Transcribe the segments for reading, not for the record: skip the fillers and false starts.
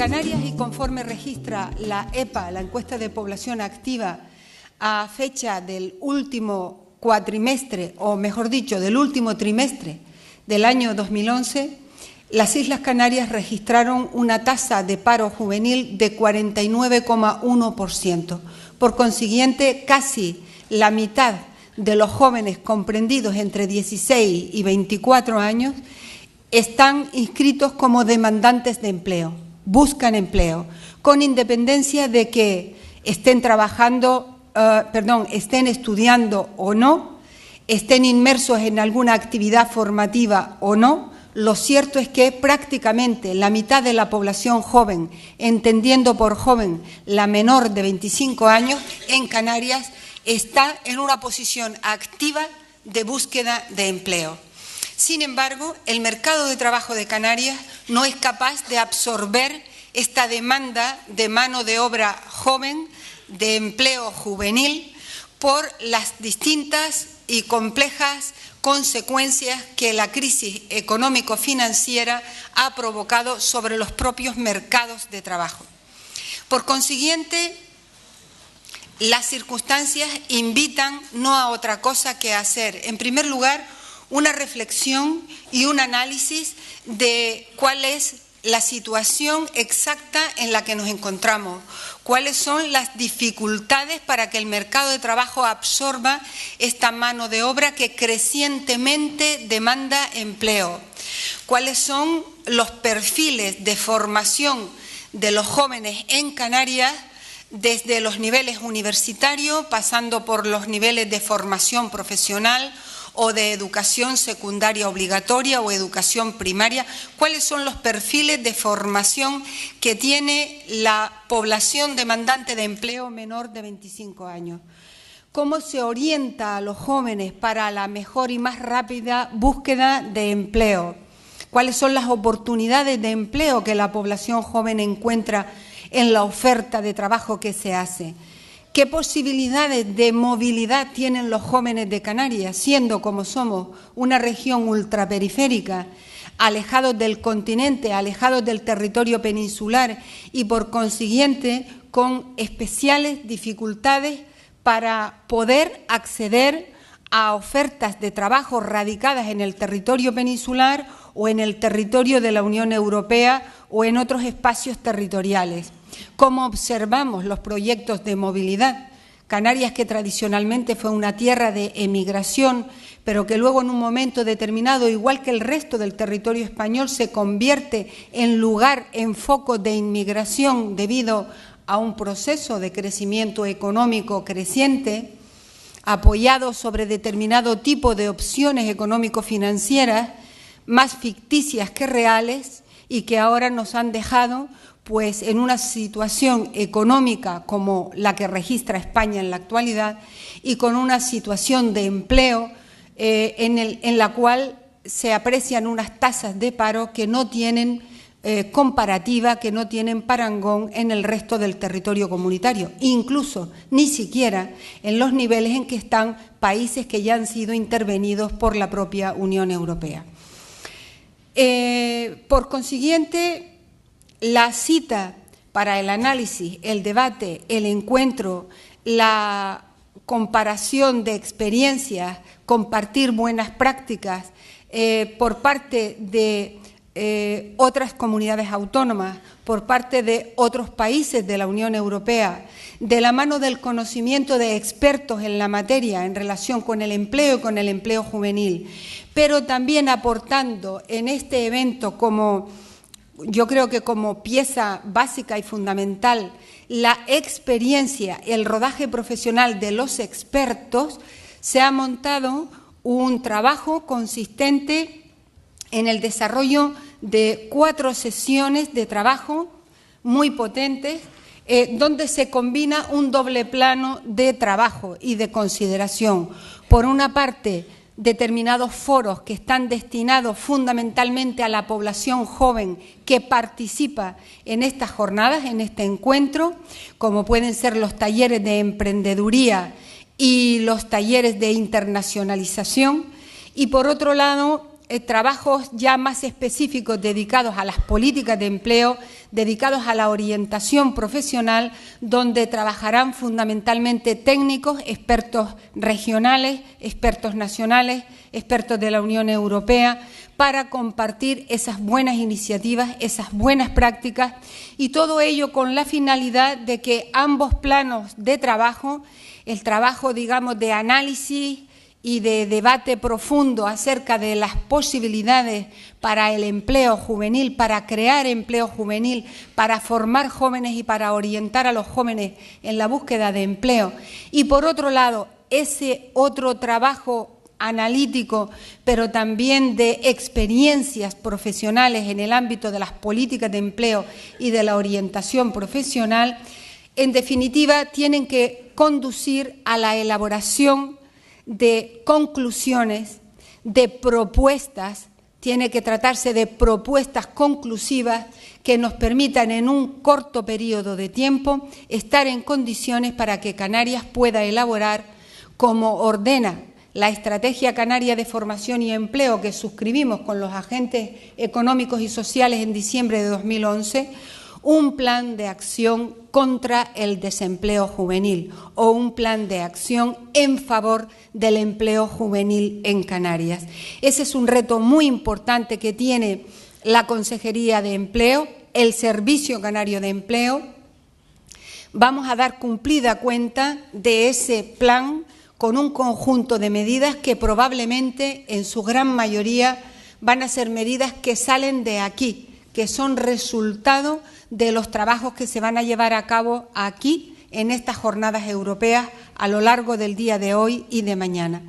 Canarias, y conforme registra la EPA, la encuesta de población activa, a fecha del último cuatrimestre, o mejor dicho, del último trimestre del año 2011, las Islas Canarias registraron una tasa de paro juvenil de 49,1%. Por consiguiente, casi la mitad de los jóvenes comprendidos entre 16 y 24 años están inscritos como demandantes de empleo, buscan empleo, con independencia de que estén estén estudiando o no, estén inmersos en alguna actividad formativa o no. Lo cierto es que prácticamente la mitad de la población joven, entendiendo por joven la menor de 25 años, en Canarias está en una posición activa de búsqueda de empleo. Sin embargo, el mercado de trabajo de Canarias no es capaz de absorber esta demanda de mano de obra joven, de empleo juvenil, por las distintas y complejas consecuencias que la crisis económico-financiera ha provocado sobre los propios mercados de trabajo. Por consiguiente, las circunstancias invitan no a otra cosa que hacer, en primer lugar, una reflexión y un análisis de cuál es la situación exacta en la que nos encontramos, cuáles son las dificultades para que el mercado de trabajo absorba esta mano de obra que crecientemente demanda empleo, cuáles son los perfiles de formación de los jóvenes en Canarias, desde los niveles universitarios, pasando por los niveles de formación profesional o de educación secundaria obligatoria o educación primaria, cuáles son los perfiles de formación que tiene la población demandante de empleo menor de 25 años. ¿Cómo se orienta a los jóvenes para la mejor y más rápida búsqueda de empleo? ¿Cuáles son las oportunidades de empleo que la población joven encuentra en la oferta de trabajo que se hace? ¿Qué posibilidades de movilidad tienen los jóvenes de Canarias, siendo como somos una región ultraperiférica, alejados del continente, alejados del territorio peninsular y por consiguiente con especiales dificultades para poder acceder a ofertas de trabajo radicadas en el territorio peninsular o en el territorio de la Unión Europea o en otros espacios territoriales? ¿Cómo observamos los proyectos de movilidad? Canarias, que tradicionalmente fue una tierra de emigración, pero que luego en un momento determinado, igual que el resto del territorio español, se convierte en lugar, en foco de inmigración debido a un proceso de crecimiento económico creciente, apoyado sobre determinado tipo de opciones económico-financieras, más ficticias que reales, y que ahora nos han dejado pues en una situación económica como la que registra España en la actualidad y con una situación de empleo en la cual se aprecian unas tasas de paro que no tienen comparativa, que no tienen parangón en el resto del territorio comunitario, incluso ni siquiera en los niveles en que están países que ya han sido intervenidos por la propia Unión Europea. Por consiguiente, la cita para el análisis, el debate, el encuentro, la comparación de experiencias, compartir buenas prácticas por parte de otras comunidades autónomas, por parte de otros países de la Unión Europea, de la mano del conocimiento de expertos en la materia en relación con el empleo y con el empleo juvenil, pero también aportando en este evento yo creo que como pieza básica y fundamental, la experiencia, el rodaje profesional de los expertos, se ha montado un trabajo consistente en el desarrollo de 4 sesiones de trabajo muy potentes, donde se combina un doble plano de trabajo y de consideración. Por una parte, determinados foros que están destinados fundamentalmente a la población joven que participa en estas jornadas, en este encuentro, como pueden ser los talleres de emprendeduría y los talleres de internacionalización, y por otro lado trabajos ya más específicos dedicados a las políticas de empleo, dedicados a la orientación profesional, donde trabajarán fundamentalmente técnicos, expertos regionales, expertos nacionales, expertos de la Unión Europea, para compartir esas buenas iniciativas, esas buenas prácticas, y todo ello con la finalidad de que ambos planos de trabajo, el trabajo, digamos, de análisis y de debate profundo acerca de las posibilidades para el empleo juvenil, para crear empleo juvenil, para formar jóvenes y para orientar a los jóvenes en la búsqueda de empleo. Y por otro lado, ese otro trabajo analítico, pero también de experiencias profesionales en el ámbito de las políticas de empleo y de la orientación profesional, en definitiva, tienen que conducir a la elaboración de conclusiones, de propuestas. Tiene que tratarse de propuestas conclusivas que nos permitan en un corto periodo de tiempo estar en condiciones para que Canarias pueda elaborar, como ordena la Estrategia Canaria de Formación y Empleo que suscribimos con los agentes económicos y sociales en diciembre de 2011, un plan de acción contra el desempleo juvenil o un plan de acción en favor del empleo juvenil en Canarias. Ese es un reto muy importante que tiene la Consejería de Empleo, el Servicio Canario de Empleo. Vamos a dar cumplida cuenta de ese plan con un conjunto de medidas que probablemente en su gran mayoría van a ser medidas que salen de aquí, que son resultado de los trabajos que se van a llevar a cabo aquí en estas jornadas europeas a lo largo del día de hoy y de mañana.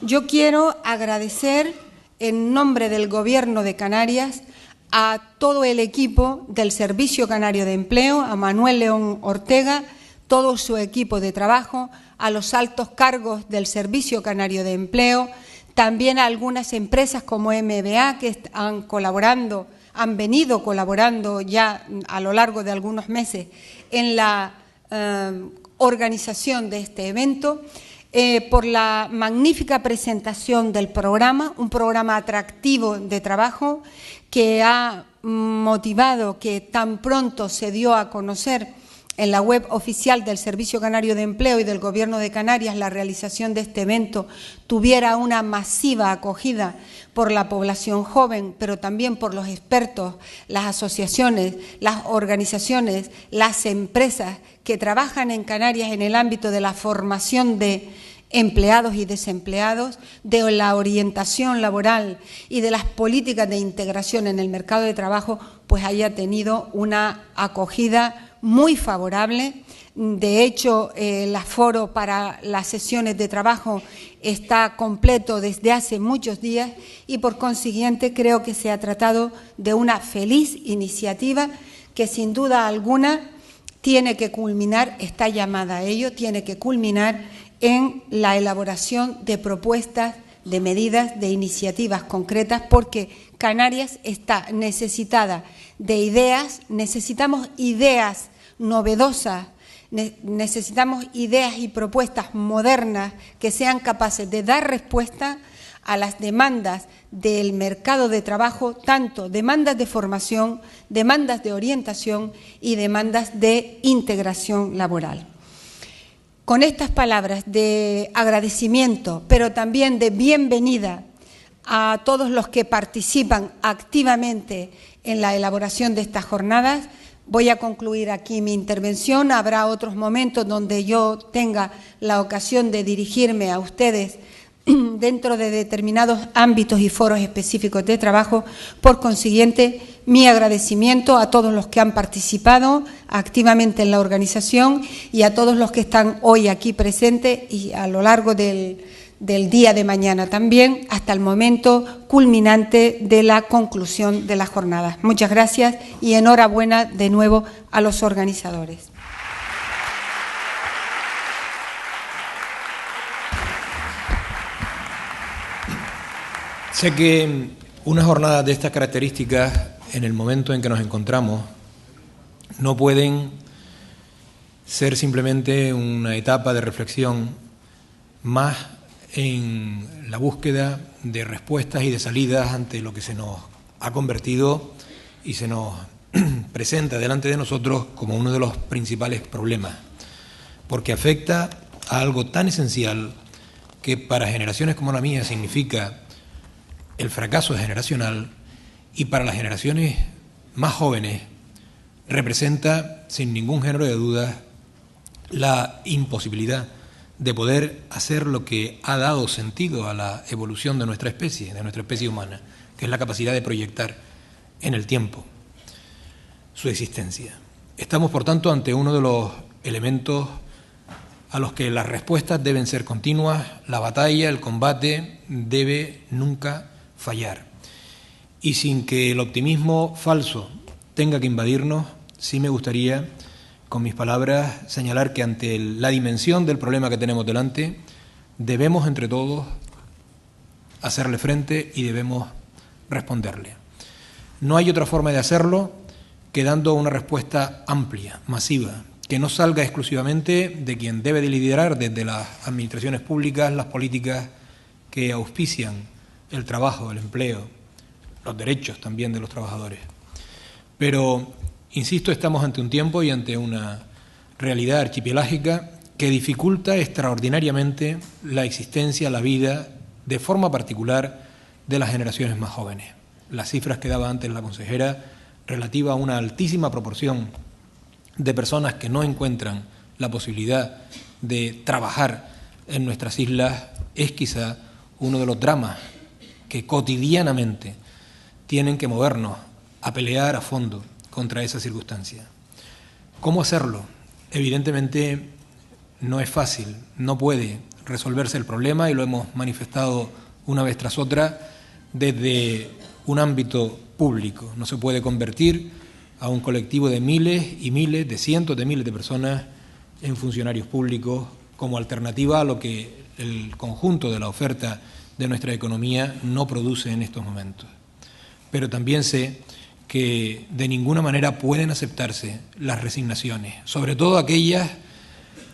Yo quiero agradecer en nombre del Gobierno de Canarias a todo el equipo del Servicio Canario de Empleo, a Manuel León Ortega, todo su equipo de trabajo, a los altos cargos del Servicio Canario de Empleo, también a algunas empresas como MBA que han venido colaborando ya a lo largo de algunos meses en la organización de este evento, por la magnífica presentación del programa, un programa atractivo de trabajo que ha motivado que tan pronto se dio a conocer en la web oficial del Servicio Canario de Empleo y del Gobierno de Canarias la realización de este evento tuviera una masiva acogida por la población joven, pero también por los expertos, las asociaciones, las organizaciones, las empresas que trabajan en Canarias en el ámbito de la formación de empleados y desempleados, de la orientación laboral y de las políticas de integración en el mercado de trabajo, pues haya tenido una acogida muy favorable. De hecho, el aforo para las sesiones de trabajo está completo desde hace muchos días y, por consiguiente, creo que se ha tratado de una feliz iniciativa que, sin duda alguna, tiene que culminar, está llamada a ello, tiene que culminar en la elaboración de propuestas, de medidas, de iniciativas concretas, porque Canarias está necesitada de ideas, necesitamos ideas novedosas, necesitamos ideas y propuestas modernas que sean capaces de dar respuesta a las demandas del mercado de trabajo, tanto demandas de formación, demandas de orientación y demandas de integración laboral. Con estas palabras de agradecimiento, pero también de bienvenida a todos los que participan activamente en la elaboración de estas jornadas, voy a concluir aquí mi intervención. Habrá otros momentos donde yo tenga la ocasión de dirigirme a ustedes dentro de determinados ámbitos y foros específicos de trabajo. Por consiguiente, mi agradecimiento a todos los que han participado activamente en la organización y a todos los que están hoy aquí presentes y a lo largo del día de mañana también, hasta el momento culminante de la conclusión de las jornadas. Muchas gracias y enhorabuena de nuevo a los organizadores. Sé que unas jornadas de estas características, en el momento en que nos encontramos, no pueden ser simplemente una etapa de reflexión más en la búsqueda de respuestas y de salidas ante lo que se nos ha convertido y se nos presenta delante de nosotros como uno de los principales problemas, porque afecta a algo tan esencial que para generaciones como la mía significa el fracaso generacional, y para las generaciones más jóvenes representa, sin ningún género de dudas, la imposibilidad de poder hacer lo que ha dado sentido a la evolución de nuestra especie humana, que es la capacidad de proyectar en el tiempo su existencia. Estamos, por tanto, ante uno de los elementos a los que las respuestas deben ser continuas. La batalla, el combate, debe nunca fallar. Y sin que el optimismo falso tenga que invadirnos, sí me gustaría, con mis palabras, señalar que ante la dimensión del problema que tenemos delante, debemos entre todos hacerle frente y debemos responderle. No hay otra forma de hacerlo que dando una respuesta amplia, masiva, que no salga exclusivamente de quien debe de liderar desde las administraciones públicas las políticas que auspician el trabajo, el empleo, los derechos también de los trabajadores. Pero, insisto, estamos ante un tiempo y ante una realidad archipelágica que dificulta extraordinariamente la existencia, la vida, de forma particular, de las generaciones más jóvenes. Las cifras que daba antes la consejera relativa a una altísima proporción de personas que no encuentran la posibilidad de trabajar en nuestras islas es quizá uno de los dramas que cotidianamente tienen que movernos a pelear a fondo contra esa circunstancia. ¿Cómo hacerlo? Evidentemente no es fácil, no puede resolverse el problema, y lo hemos manifestado una vez tras otra desde un ámbito público. No se puede convertir a un colectivo de miles y miles, de cientos de miles de personas en funcionarios públicos como alternativa a lo que el conjunto de la oferta de nuestra economía no produce en estos momentos. Pero también sé que de ninguna manera pueden aceptarse las resignaciones, sobre todo aquellas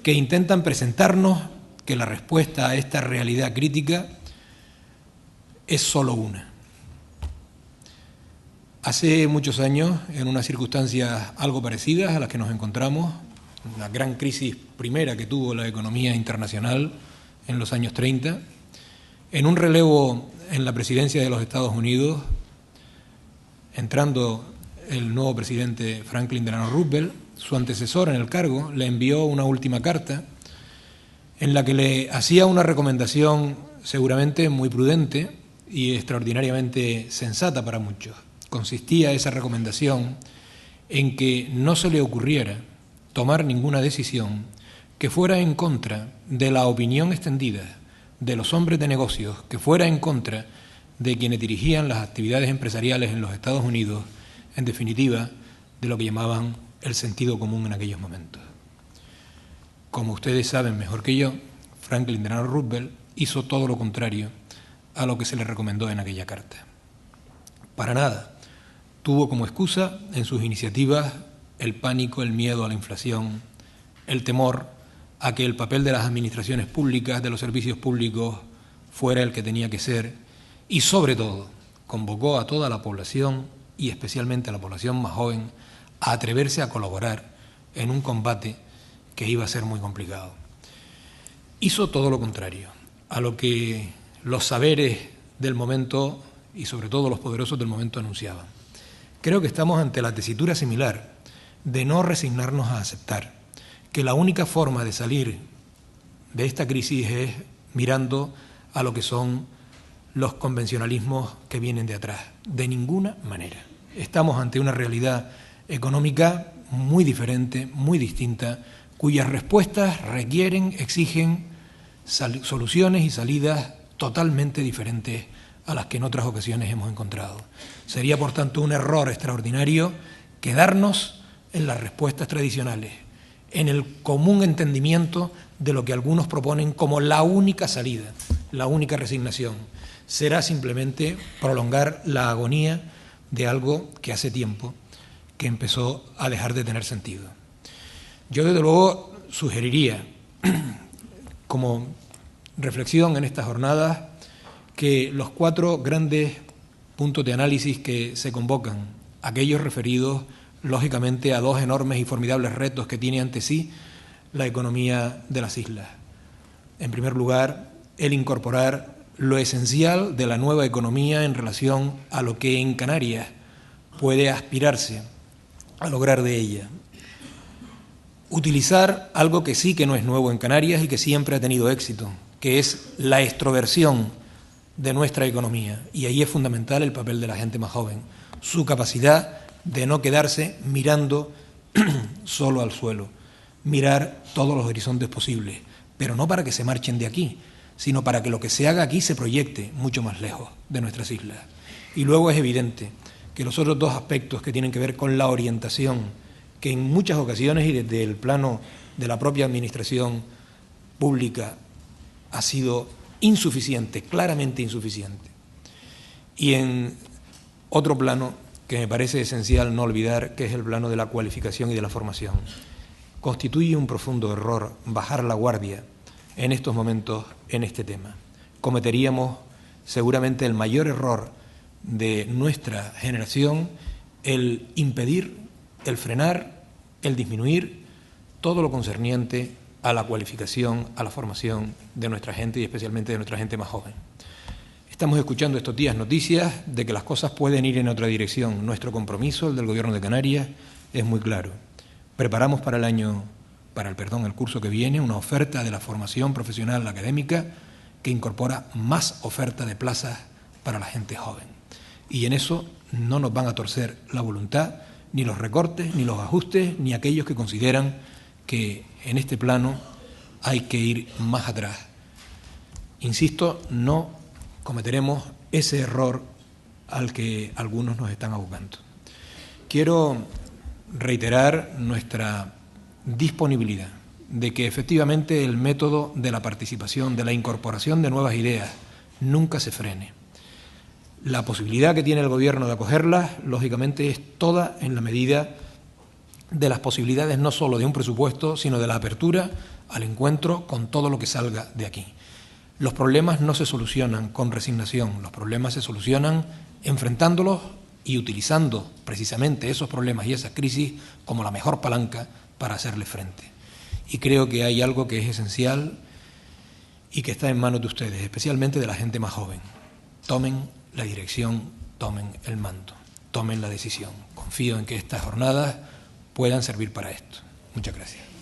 que intentan presentarnos que la respuesta a esta realidad crítica es solo una. Hace muchos años, en unas circunstancias algo parecidas a las que nos encontramos, una gran crisis primera que tuvo la economía internacional en los años 30, en un relevo en la presidencia de los Estados Unidos, entrando el nuevo presidente Franklin Delano Roosevelt, su antecesor en el cargo le envió una última carta en la que le hacía una recomendación seguramente muy prudente y extraordinariamente sensata para muchos. Consistía esa recomendación en que no se le ocurriera tomar ninguna decisión que fuera en contra de la opinión extendida de los hombres de negocios, que fuera en contra de quienes dirigían las actividades empresariales en los Estados Unidos, en definitiva, de lo que llamaban el sentido común en aquellos momentos. Como ustedes saben mejor que yo, Franklin Delano Roosevelt hizo todo lo contrario a lo que se le recomendó en aquella carta. Para nada tuvo como excusa en sus iniciativas el pánico, el miedo a la inflación, el temor a que el papel de las administraciones públicas, de los servicios públicos, fuera el que tenía que ser, y sobre todo convocó a toda la población, y especialmente a la población más joven, a atreverse a colaborar en un combate que iba a ser muy complicado. Hizo todo lo contrario a lo que los saberes del momento y sobre todo los poderosos del momento anunciaban. Creo que estamos ante la tesitura similar de no resignarnos a aceptar que la única forma de salir de esta crisis es mirando a lo que son los convencionalismos que vienen de atrás. De ninguna manera. Estamos ante una realidad económica muy diferente, muy distinta, cuyas respuestas requieren, exigen soluciones y salidas totalmente diferentes a las que en otras ocasiones hemos encontrado. Sería, por tanto, un error extraordinario quedarnos en las respuestas tradicionales, en el común entendimiento de lo que algunos proponen como la única salida, la única resignación. Será simplemente prolongar la agonía de algo que hace tiempo que empezó a dejar de tener sentido. Yo, desde luego, sugeriría, como reflexión en estas jornadas que los 4 grandes puntos de análisis que se convocan, aquellos referidos lógicamente a 2 enormes y formidables retos que tiene ante sí la economía de las islas. En primer lugar, el incorporar lo esencial de la nueva economía en relación a lo que en Canarias puede aspirarse a lograr de ella. Utilizar algo que sí que no es nuevo en Canarias y que siempre ha tenido éxito, que es la extroversión de nuestra economía. Y ahí es fundamental el papel de la gente más joven, su capacidad de no quedarse mirando solo al suelo, mirar todos los horizontes posibles, pero no para que se marchen de aquí, sino para que lo que se haga aquí se proyecte mucho más lejos de nuestras islas. Y luego es evidente que los otros 2 aspectos que tienen que ver con la orientación, que en muchas ocasiones y desde el plano de la propia administración pública ha sido insuficiente, claramente insuficiente. Y en otro plano que me parece esencial no olvidar, que es el plano de la cualificación y de la formación. Constituye un profundo error bajar la guardia en estos momentos en este tema. Cometeríamos seguramente el mayor error de nuestra generación el impedir, el frenar, el disminuir todo lo concerniente a la cualificación, a la formación de nuestra gente y especialmente de nuestra gente más joven. Estamos escuchando estos días noticias de que las cosas pueden ir en otra dirección. Nuestro compromiso, el del Gobierno de Canarias, es muy claro. Preparamos para el curso que viene, una oferta de la formación profesional académica que incorpora más oferta de plazas para la gente joven. Y en eso no nos van a torcer la voluntad, ni los recortes, ni los ajustes, ni aquellos que consideran que en este plano hay que ir más atrás. Insisto, no cometeremos ese error al que algunos nos están abocando. Quiero reiterar nuestra disponibilidad de que efectivamente el método de la participación, de la incorporación de nuevas ideas, nunca se frene. La posibilidad que tiene el Gobierno de acogerlas, lógicamente, es toda en la medida de las posibilidades no solo de un presupuesto, sino de la apertura al encuentro con todo lo que salga de aquí. Los problemas no se solucionan con resignación, los problemas se solucionan enfrentándolos y utilizando precisamente esos problemas y esas crisis como la mejor palanca para hacerle frente. Y creo que hay algo que es esencial y que está en manos de ustedes, especialmente de la gente más joven. Tomen la dirección, tomen el mando, tomen la decisión. Confío en que estas jornadas puedan servir para esto. Muchas gracias.